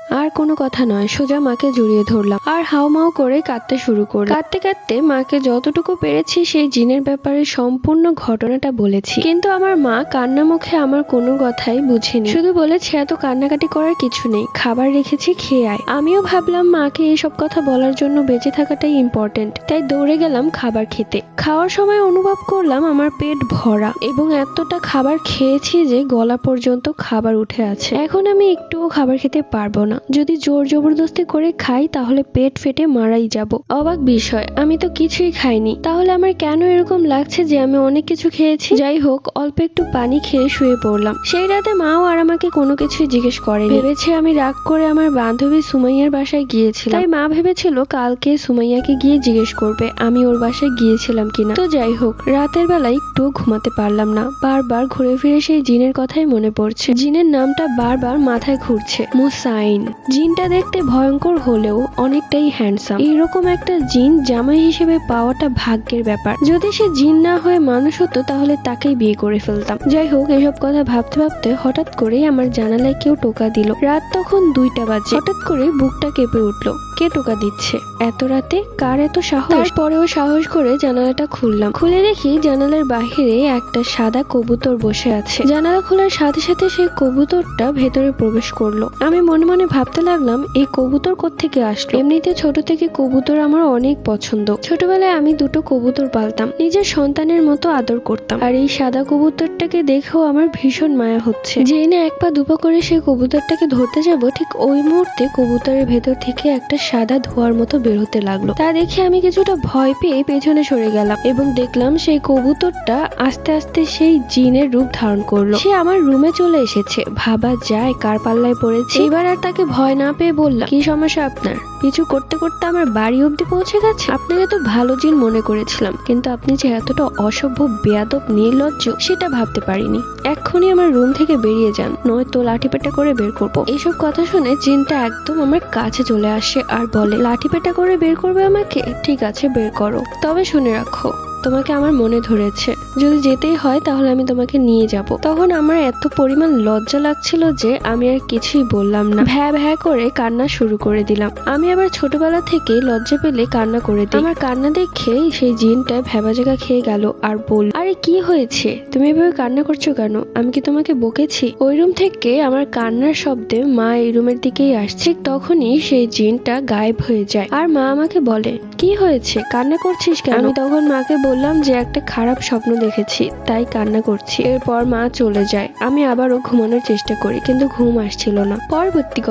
আর কোনো কথা নয়, সোজা মাকে জড়িয়ে ধরলাম আর হাউমাউ করে কাঁদতে শুরু করলাম। কাঁদতে কাঁদতে মাকে যতটুকু পেরেছি সেই জিনের ব্যাপারে সম্পূর্ণ ঘটনাটা বলেছি, কিন্তু আমার মা কান্না মুখে আমার কোনো কথাই বুঝেনি, শুধু বলেছে এত কান্নাকাটি করার কিছু নেই, খাবার রেখেছি খেয়ে আয়। আমিও ভাবলাম মাকে এইসব কথা বলার জন্য বেঁচে থাকাটাই ইম্পর্টেন্ট, তাই দৌড়ে গেলাম খাবার খেতে। খাওয়ার সময় অনুভব করলাম আমার পেট ভরা এবং এতটা খাবার খেয়েছি যে গলা পর্যন্ত খাবার উঠে আছে। এখন আমি একটুও খাবার খেতে পারবো না, যদি জোর জবরদস্তি করে খাই তাহলে পেট ফেটে মারাই যাব। অবাক বিষয়, আমি তো কিছুই খাইনি, তাহলে আমার কেন এরকম লাগছে যে আমি অনেক কিছু খেয়েছি? যাই হোক, অল্প একটু পানি খেয়ে শুয়ে পড়লাম। সেই রাতে মাও আর আমাকে কোনো কিছুই জিজ্ঞেস করেনি, ভেবেছে আমি রাগ করে আমার বান্ধবী সুমাইয়ার বাসায় গিয়েছিলাম, তাই মা ভেবেছিল কালকে সুমাইয়াকে গিয়ে জিজ্ঞেস করবে আমি ওর বাসায় গিয়েছিলাম কিনা। তো যাই হোক, রাতের বেলায় একটু ঘুমাতে পারলাম না, বারবার ঘুরে ফিরে সেই জিনের কথাই মনে পড়ছে। জিনের নামটা বারবার মাথায় ঘুরছে, মুসাইন। জিনটা দেখতে ভয়ঙ্কর হলেও অনেকটাই হ্যান্ডসাম। এইরকম একটা জিন জামাই হিসেবে পাওয়াটা ভাগ্যের ব্যাপার। যদি সে জিন না হয়ে মানুষ হতো তাহলে তাকেই বিয়ে করে ফেলতাম। যাই হোক, এসব কথা ভাবতে ভাবতে হঠাৎ করেই আমার জানালায় কেউ টোকা দিল। রাত তখন 2টা বাজে। হঠাৎ করে বুকটা কেঁপে উঠলো, কে টোকা দিচ্ছে এত রাতে, কার এত সাহস? তারপরেও সাহস করে জানালাটা খুললাম। খুলে দেখি জানালার বাহিরে একটা সাদা কবুতর বসে আছে। জানালা খোলার সাথে সাথে সেই কবুতরটা ভেতরে প্রবেশ করলো। আমি মনে মনে ভাবতে লাগলাম এই কবুতর কোত্থেকে আসলো। এমনিতে ছোট থেকে কবুতর আমার অনেক পছন্দ। ছোটবেলায় আমি 2টো কবুতর পালতাম, নিজের সন্তানের মতো আদর করতাম। আর এই সাদা কবুতরটাকে দেখেও আমার ভীষণ মায়া হচ্ছে। যে না এক পা দুপা করে সেই কবুতরটাকে ধরতে যাব, ঠিক ওই মুহূর্তে কবুতরের ভেতর থেকে একটা সাদা ধোঁয়ার মতো বের হতে লাগলো। তা দেখে আমি কিছুটা ভয় পেয়ে পেছনে সরে গেলাম এবং দেখলাম সেই কবুতরটা আস্তে আস্তে সেই জিনের রূপ ধারণ করলো। সে আমার রুমে চলে এসেছে। ভাবা যায় কার পাল্লায় পড়েছে। এবার আর তাকে ভয় না পেয়ে বললাম, কি সমস্যা আপনার? পিছু করতে করতে আমার বাড়ি অব্দি পৌঁছে গেছে। আপনাকে তো ভালো জিন মনে করেছিলাম, কিন্তু আপনি যে এতটা অসভ্য বেয়াদব নির্লজ্জ সেটা ভাবতে পারিনি। এক্ষুনি আমার রুম থেকে বেরিয়ে যান, নয়তো লাঠিপেটা করে বের করবো। এইসব কথা শুনে জিনটা একদম আমার কাছে চলে আসে আর বলে, লাঠিপেটা করে বের করবে আমাকে? ঠিক আছে, বের করো, তবে শুনে রাখো তোমাকে আমার মনে ধরেছে, যদি যেতেই হয় তাহলে আমি তোমাকে নিয়ে যাব। তখন আমার এত পরিমাণ লজ্জা লাগছিল যে আমি আর কিছুই বললাম না, ভ্যা ভ্যা করে কান্না শুরু করে দিলাম। আমি আবার ছোটবেলা থেকে লজ্জা পেলে কান্না করে দিই। আমার কান্না দেখে সেই জিনটা ভ্যাবা জায়গা খেয়ে গেল আর বলল, আরে কি হয়েছে, তুমি এভাবে কান্না করছো কেন? আমি কি তোমাকে বকেছি? ওই রুম থেকে আমার কান্নার শব্দে মা এই রুমের দিকেই আসছে। তখনই সেই জিনটা গায়েব হয়ে যায় আর মা আমাকে বলে, কি হয়েছে, কান্না করছিস কেন? আমি তখন মাকে বললাম যে একটা খারাপ স্বপ্ন দেখেছি, তাই কান্না করছি। এরপর মা চলে যায়। আমি আবারও ঘুমানোর চেষ্টা করি, কিন্তু ঘুম আসছিল না। পরবর্তী